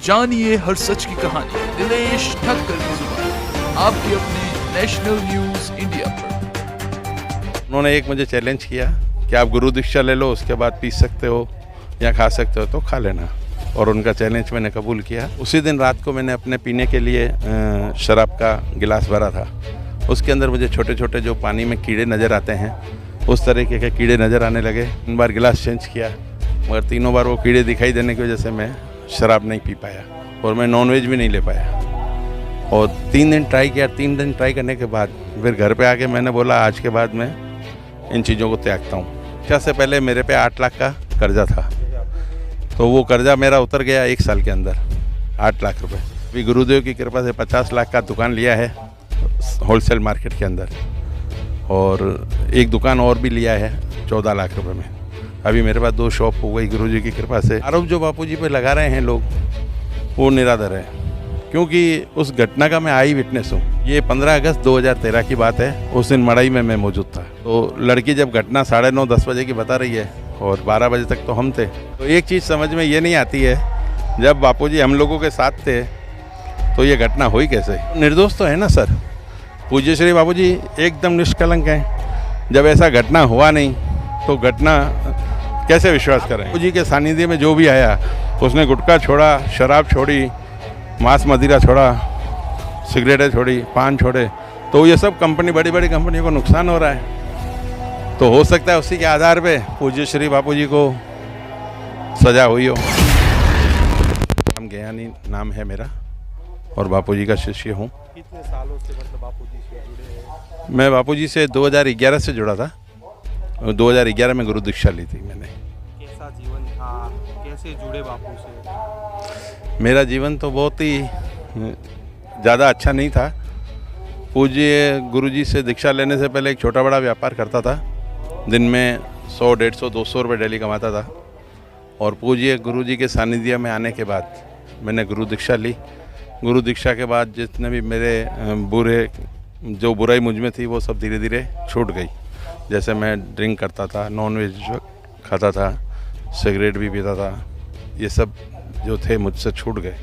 जानिए हर सच की कहानी दिनेश ठक्कर की जुबान आपके अपने नेशनल न्यूज इंडिया पर। उन्होंने एक मुझे चैलेंज किया कि आप गुरु दीक्षा ले लो, उसके बाद पी सकते हो या खा सकते हो तो खा लेना, और उनका चैलेंज मैंने कबूल किया। उसी दिन रात को मैंने अपने पीने के लिए शराब का गिलास भरा था। उसके अंदर मुझे छोटे छोटे जो पानी में कीड़े नज़र आते हैं उस तरीके के कीड़े नज़र आने लगे। 3 बार गिलास चेंज किया, मगर तीनों बार वो कीड़े दिखाई देने की वजह से मैं शराब नहीं पी पाया और मैं नॉनवेज भी नहीं ले पाया। और 3 दिन ट्राई किया। 3 दिन ट्राई करने के बाद फिर घर पे आके मैंने बोला आज के बाद मैं इन चीज़ों को त्यागता हूँ। क्या से पहले मेरे पे 8 लाख का कर्जा था, तो वो कर्जा मेरा उतर गया 1 साल के अंदर, 8 लाख रुपए। अभी गुरुदेव की कृपा से 50 लाख का दुकान लिया है होलसेल मार्केट के अंदर, और एक दुकान और भी लिया है 14 लाख रुपए में। अभी मेरे पास 2 शॉप हो गई गुरुजी की कृपा से। आरोप जो बापूजी पे लगा रहे हैं लोग वो निराधार है, क्योंकि उस घटना का मैं आई विटनेस हूँ। ये 15 अगस्त 2013 की बात है। उस दिन मड़ई में मैं मौजूद था। तो लड़की जब घटना 9:30-10 बजे की बता रही है और 12 बजे तक तो हम थे, तो एक चीज़ समझ में ये नहीं आती है, जब बापूजी हम लोगों के साथ थे तो ये घटना हुई कैसे। निर्दोष तो है ना सर, पूज्य श्री बापूजी एकदम निष्कलंक हैं। जब ऐसा घटना हुआ नहीं तो घटना कैसे विश्वास करें। बापूजी के सानिध्य में जो भी आया उसने गुटखा छोड़ा, शराब छोड़ी, मांस मदिरा छोड़ा, सिगरेटें छोड़ी, पान छोड़े, तो ये सब कंपनी, बड़ी बड़ी कंपनियों को नुकसान हो रहा है। तो हो सकता है उसी के आधार पे पूज्य श्री बापूजी को सजा हुई हो। नाम ज्ञानी नाम है मेरा और बापूजी का शिष्य हूँ। कितने सालों से मतलब बापूजी से जुड़े हैं? मैं बापूजी से 2011 से जुड़ा था। 2011 में गुरु दीक्षा ली थी मैंने। कैसा जीवन था, कैसे जुड़े बापू से? मेरा जीवन तो बहुत ही ज़्यादा अच्छा नहीं था। पूज्य गुरुजी से दीक्षा लेने से पहले एक छोटा बड़ा व्यापार करता था। दिन में 100, 150, 200 रुपये डेली कमाता था। और पूज्य गुरुजी के सानिध्य में आने के बाद मैंने गुरु दीक्षा ली। गुरु दीक्षा के बाद जितने भी मेरे जो बुराई मुझ में थी वो सब धीरे धीरे छूट गई। जैसे मैं ड्रिंक करता था, नॉनवेज खाता था, सिगरेट भी पीता था, ये सब जो थे मुझसे छूट गए।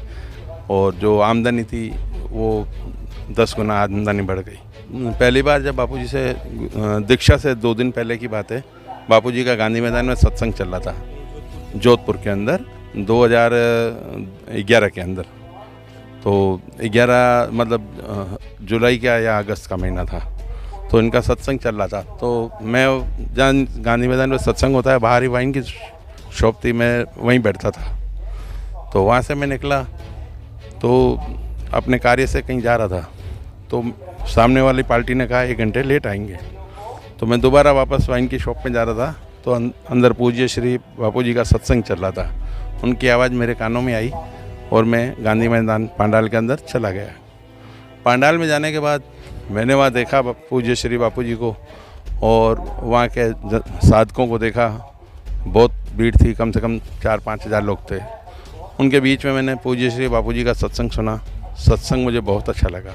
और जो आमदनी थी वो 10 गुना आमदनी बढ़ गई। पहली बार जब बापूजी से दीक्षा से 2 दिन पहले की बात है, बापूजी का गांधी मैदान में सत्संग चल रहा था जोधपुर के अंदर 2011 के अंदर। तो 11 मतलब जुलाई का या अगस्त का महीना था, तो इनका सत्संग चल रहा था। तो मैं जहाँ गांधी मैदान में सत्संग होता है, बाहर ही वाइन की शॉप थी, मैं वहीं बैठता था। तो वहाँ से मैं निकला तो अपने कार्य से कहीं जा रहा था, तो सामने वाली पार्टी ने कहा 1 घंटे लेट आएंगे। तो मैं दोबारा वापस वाइन की शॉप में जा रहा था, तो अंदर पूज्य श्री बापूजी का सत्संग चल रहा था। उनकी आवाज़ मेरे कानों में आई और मैं गांधी मैदान पांडाल के अंदर चला गया। पांडाल में जाने के बाद मैंने वहाँ देखा पूज्य श्री बापूजी को, और वहाँ के साधकों को देखा। बहुत भीड़ थी, कम से कम 4-5 हज़ार लोग थे। उनके बीच में मैंने पूज्य श्री बापूजी का सत्संग सुना। सत्संग मुझे बहुत अच्छा लगा।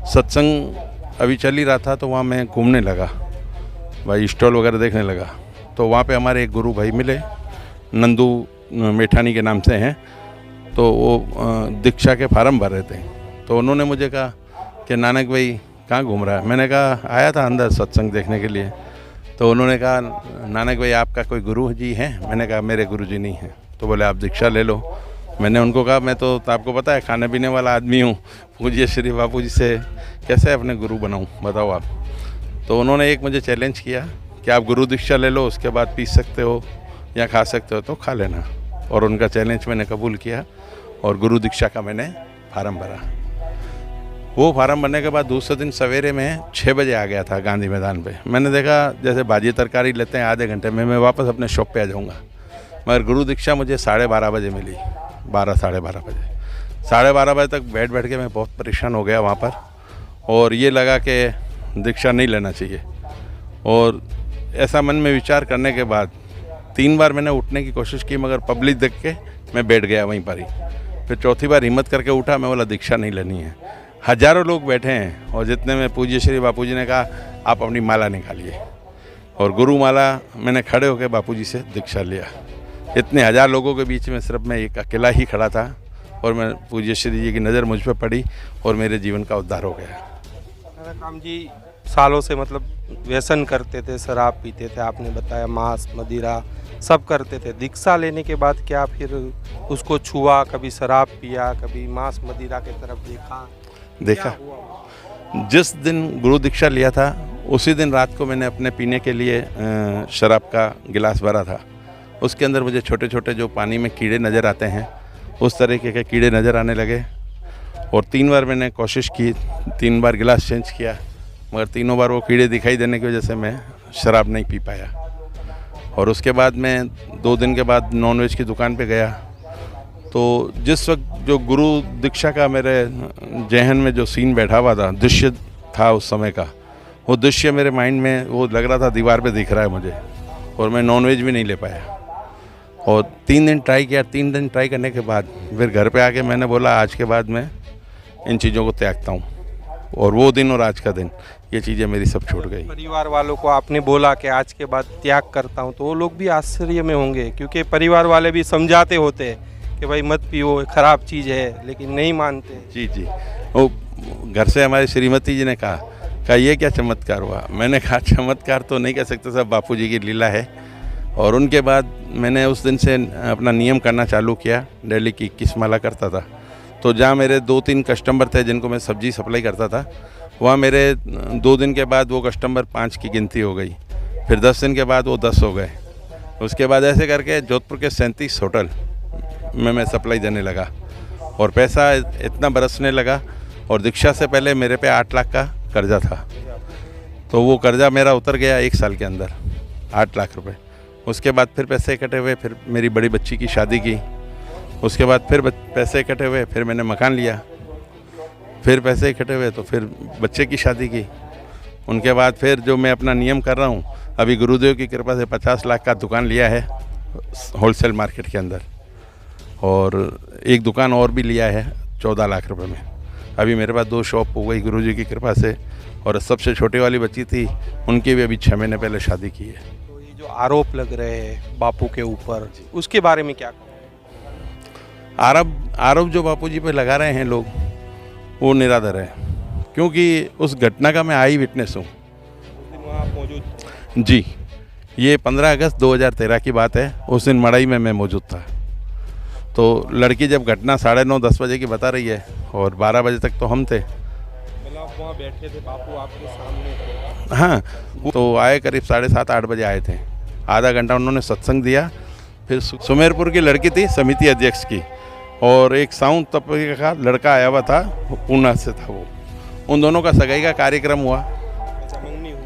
सत्संग अभी चल ही रहा था तो वहाँ मैं घूमने लगा, भाई स्टॉल वगैरह देखने लगा। तो वहाँ पे हमारे एक गुरु भाई मिले, नंदू मेठानी के नाम से हैं। तो वो दीक्षा के फार्म भर रहे थे। तो उन्होंने मुझे कहा कि नानक भाई कहाँ घूम रहा है। मैंने कहा आया था अंदर सत्संग देखने के लिए। तो उन्होंने कहा नानक भाई आपका कोई गुरु जी हैं? मैंने कहा मेरे गुरु जी नहीं हैं। तो बोले आप दीक्षा ले लो। मैंने उनको कहा मैं तो आपको पता है खाने पीने वाला आदमी हूँ, पूज्य श्री बापूजी से कैसे अपने गुरु बनाऊँ, बताओ आप। तो उन्होंने एक मुझे चैलेंज किया कि आप गुरु दीक्षा ले लो, उसके बाद पी सकते हो या खा सकते हो तो खा लेना, और उनका चैलेंज मैंने कबूल किया और गुरु दीक्षा का मैंने फार्म भरा। वो फार्म भरने के बाद दूसरे दिन सवेरे में 6 बजे आ गया था गांधी मैदान पे। मैंने देखा जैसे भाजी तरकारी लेते हैं आधे घंटे में मैं वापस अपने शॉप पे आ जाऊँगा, मगर गुरु दीक्षा मुझे 12:30 बजे मिली। 12, साढ़े 12 बजे, 12:30 बजे तक बैठ के मैं बहुत परेशान हो गया वहाँ पर, और ये लगा कि दीक्षा नहीं लेना चाहिए। और ऐसा मन में विचार करने के बाद 3 बार मैंने उठने की कोशिश की, मगर पब्लिक देख के मैं बैठ गया वहीं पर ही। फिर चौथी बार हिम्मत करके उठा, मैं बोला दीक्षा नहीं लेनी है। हज़ारों लोग बैठे हैं और जितने में पूज्य श्री बापूजी ने कहा आप अपनी माला निकालिए, और गुरु माला मैंने खड़े होकर बापूजी से दीक्षा लिया। इतने 1000 लोगों के बीच में सिर्फ मैं एक अकेला ही खड़ा था और मैं पूज्य श्री जी की नज़र मुझ पर पड़ी और मेरे जीवन का उद्धार हो गया। दादा काम जी सालों से मतलब व्यसन करते थे, शराब पीते थे, आपने बताया मांस मदिरा सब करते थे। दीक्षा लेने के बाद क्या फिर उसको छुआ, कभी शराब पिया, कभी मांस मदिरा की तरफ देखा। क्या हुआ? जिस दिन गुरु दीक्षा लिया था उसी दिन रात को मैंने अपने पीने के लिए शराब का गिलास भरा था। उसके अंदर मुझे छोटे छोटे जो पानी में कीड़े नज़र आते हैं उस तरीके के कीड़े नज़र आने लगे और 3 बार मैंने कोशिश की, 3 बार गिलास चेंज किया, मगर तीनों बार वो कीड़े दिखाई देने की वजह से मैं शराब नहीं पी पाया। और उसके बाद मैं 2 दिन के बाद नॉनवेज की दुकान पे गया, तो जिस वक्त जो गुरु दीक्षा का मेरे जहन में जो सीन बैठा हुआ था, दृश्य था उस समय का, वो दृश्य मेरे माइंड में वो लग रहा था दीवार पे दिख रहा है मुझे, और मैं नॉनवेज भी नहीं ले पाया। और 3 दिन ट्राई किया। 3 दिन ट्राई करने के बाद फिर घर पे आके मैंने बोला आज के बाद मैं इन चीज़ों को त्यागता हूँ, और वो दिन और आज का दिन ये चीज़ें मेरी सब छूट गई। परिवार वालों को आपने बोला कि आज के बाद त्याग करता हूँ, तो वो लोग भी आश्चर्य में होंगे, क्योंकि परिवार वाले भी समझाते होते हैं कि भाई मत पियो, ख़राब चीज़ है, लेकिन नहीं मानते। जी जी, वो घर से हमारी श्रीमती जी ने कहा ये क्या चमत्कार हुआ। मैंने कहा चमत्कार तो नहीं कह सकते, सब बापू जी की लीला है। और उनके बाद मैंने उस दिन से अपना नियम करना चालू किया। डेली की 21 माला करता था, तो जहाँ मेरे 2-3 कस्टमर थे जिनको मैं सब्जी सप्लाई करता था, वहाँ मेरे 2 दिन के बाद वो कस्टमर 5 की गिनती हो गई। फिर 10 दिन के बाद वो 10 हो गए। उसके बाद ऐसे करके जोधपुर के 37 होटल में मैं सप्लाई देने लगा और पैसा इतना बरसने लगा। और दीक्षा से पहले मेरे पे 8 लाख का कर्जा था, तो वो कर्जा मेरा उतर गया 1 साल के अंदर, 8 लाख रुपए। उसके बाद फिर पैसे इकट्ठे हुए, फिर मेरी बड़ी बच्ची की शादी की। उसके बाद फिर पैसे इकट्ठे हुए, फिर मैंने मकान लिया। फिर पैसे इकट्ठे हुए तो फिर बच्चे की शादी की। उनके बाद फिर जो मैं अपना नियम कर रहा हूँ, अभी गुरुदेव की कृपा से 50 लाख का दुकान लिया है होलसेल मार्केट के अंदर, और एक दुकान और भी लिया है 14 लाख रुपए में। अभी मेरे पास 2 शॉप हो गई गुरुजी की कृपा से, और सबसे छोटी वाली बच्ची थी, उनकी भी अभी 6 महीने पहले शादी की है। तो ये जो आरोप लग रहे हैं बापू के ऊपर, उसके बारे में क्या कहोगे? आरोप जो बापू जी पे लगा रहे हैं लोग, वो निराधार है, क्योंकि उस घटना का मैं आई विटनेस हूँ। वहाँ मौजूद जी, ये 15 अगस्त 2013 की बात है। उस दिन मड़ई में मैं मौजूद था। तो लड़की जब घटना 9:30-10 बजे की बता रही है, और 12 बजे तक तो हम थे। मतलब वहाँ बैठे थे, बापू आपके सामने थे? हाँ, तो आए करीब 7:30-8 बजे आए थे। आधा घंटा उन्होंने सत्संग दिया। फिर सुमेरपुर की लड़की थी समिति अध्यक्ष की, और एक साउंड तबके का लड़का आया हुआ था, पूना से था वो। उन दोनों का सगाई का कार्यक्रम हुआ।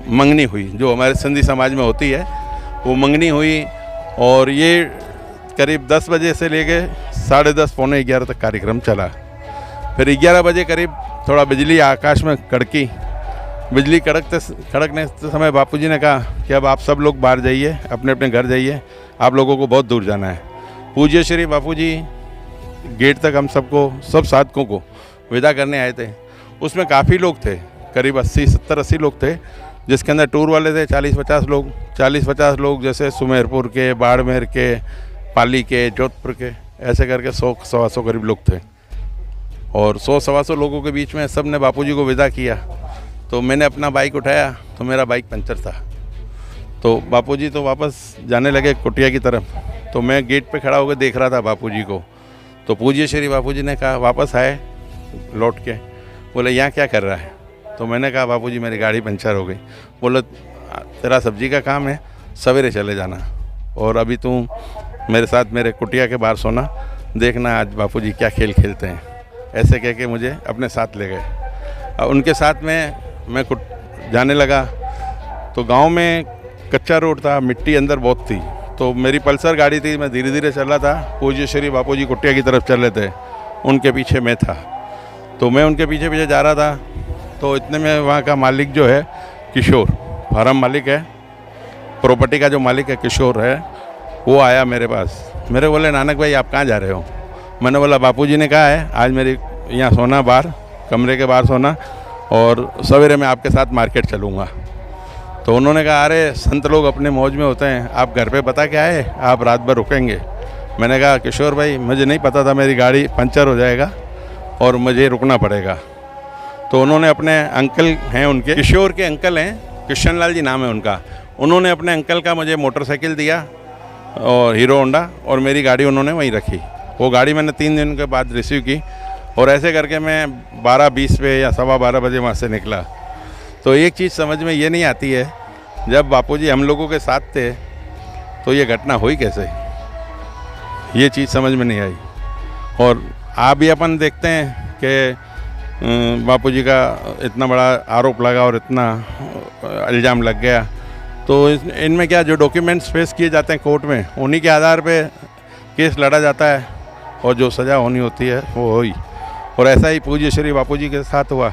मंगनी हुई, जो हमारे सिंधी समाज में होती है, वो मंगनी हुई। और ये करीब 10 बजे से लेके 10:30 पौने 11 तक कार्यक्रम चला। फिर 11 बजे करीब थोड़ा बिजली आकाश में कड़की। बिजली कड़कने समय बापूजी ने कहा कि अब आप सब लोग बाहर जाइए, अपने अपने घर जाइए, आप लोगों को बहुत दूर जाना है। पूज्य श्री बापूजी गेट तक हम सबको, सब साधकों को विदा करने आए थे। उसमें काफ़ी लोग थे, करीब 70-80 लोग थे, जिसके अंदर टूर वाले थे 40-50 लोग, जैसे सुमेरपुर के, बाड़मेर के, पाली के, जोधपुर के, ऐसे करके 100-125 करीब लोग थे। और 100-125 लोगों के बीच में सब ने बापूजी को विदा किया। तो मैंने अपना बाइक उठाया तो मेरा बाइक पंचर था। तो बापूजी तो वापस जाने लगे कुटिया की तरफ। तो मैं गेट पे खड़ा होकर देख रहा था बापूजी को। तो पूज्य श्री बापूजी ने कहा वापस आए लौट के, बोले यहाँ क्या कर रहा है? तो मैंने कहा बापूजी मेरी गाड़ी पंचर हो गई। बोले तेरा सब्जी का काम है, सवेरे चले जाना, और अभी तू मेरे साथ मेरे कुटिया के बाहर सोना, देखना आज बापूजी क्या खेल खेलते हैं। ऐसे कह के मुझे अपने साथ ले गए। उनके साथ में मैं जाने लगा। तो गांव में कच्चा रोड था, मिट्टी अंदर बहुत थी। तो मेरी पल्सर गाड़ी थी, मैं धीरे धीरे चल रहा था। पूज्य श्री बापूजी कुटिया की तरफ चल रहे थे, उनके पीछे मैं था। तो मैं उनके पीछे पीछे जा रहा था। तो इतने में वहाँ का मालिक जो है किशोर, फार्म मालिक है, प्रॉपर्टी का जो मालिक है किशोर है, वो आया मेरे पास। मेरे बोले नानक भाई आप कहाँ जा रहे हो? मैंने बोला बापूजी ने कहा है आज मेरी यहाँ सोना, बाहर कमरे के बाहर सोना, और सवेरे मैं आपके साथ मार्केट चलूँगा। तो उन्होंने कहा अरे संत लोग अपने मौज में होते हैं, आप घर पे बता के आए, आप रात भर रुकेंगे? मैंने कहा किशोर भाई मुझे नहीं पता था मेरी गाड़ी पंचर हो जाएगा और मुझे रुकना पड़ेगा। तो उन्होंने अपने अंकल हैं, उनके किशोर के अंकल हैं, कृष्ण लाल जी नाम है उनका, उन्होंने अपने अंकल का मुझे मोटरसाइकिल दिया और हीरो होंडा, और मेरी गाड़ी उन्होंने वहीं रखी। वो गाड़ी मैंने 3 दिन के बाद रिसीव की और ऐसे करके मैं 12:20 पे या 12:15 बजे वहाँ से निकला। तो एक चीज़ समझ में ये नहीं आती है, जब बापूजी हम लोगों के साथ थे तो ये घटना हुई कैसे, ये चीज़ समझ में नहीं आई। और आप भी अपन देखते हैं कि बापूजी का इतना बड़ा आरोप लगा और इतना इल्ज़ाम लग गया, तो इनमें क्या जो डॉक्यूमेंट्स पेश किए जाते हैं कोर्ट में, उन्हीं के आधार पे केस लड़ा जाता है और जो सज़ा होनी होती है वो हुई। और ऐसा ही पूज्य श्री बापूजी के साथ हुआ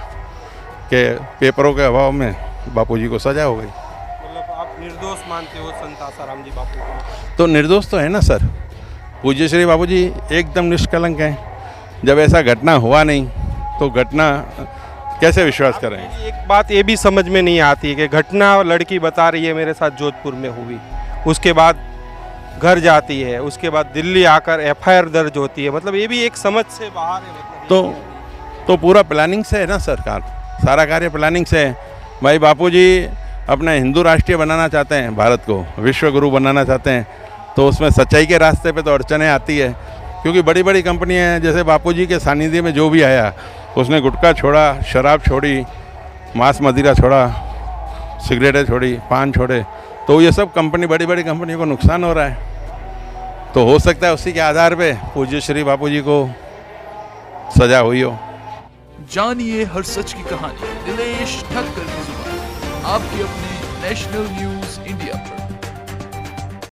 कि पेपरों के अभाव में बापूजी को सज़ा हो गई। मतलब आप निर्दोष मानते हो संत आसाराम जी बापू को? तो निर्दोष तो है ना सर, पूज्य श्री बापूजी एकदम निष्कलंक हैं। जब ऐसा घटना हुआ नहीं तो घटना कैसे विश्वास करें। एक बात ये भी समझ में नहीं आती है कि घटना लड़की बता रही है मेरे साथ जोधपुर में हुई, उसके बाद घर जाती है, उसके बाद दिल्ली आकर एफआईआर दर्ज होती है, मतलब ये भी एक समझ से बाहर है। मतलब तो पूरा प्लानिंग से है ना सरकार, सारा कार्य प्लानिंग से है। भाई बापूजी अपना हिंदू राष्ट्रीय बनाना चाहते हैं, भारत को विश्व गुरु बनाना चाहते हैं, तो उसमें सच्चाई के रास्ते पे तो अड़चनें आती है। क्योंकि बड़ी बड़ी कंपनियां हैं, जैसे बापूजी के सानिध्य में जो भी आया उसने गुटखा छोड़ा, शराब छोड़ी, मांस मदिरा छोड़ा, सिगरेटें छोड़ी, पान छोड़े, तो ये सब कंपनी बड़ी बड़ी कंपनियों को नुकसान हो रहा है। तो हो सकता है उसी के आधार पे पूज्य श्री बापूजी को सजा हुई हो। जानिए हर सच की कहानी दिनेश ठक्कर की जुबान, आपके अपने नेशनल न्यूज़ इंडिया पर।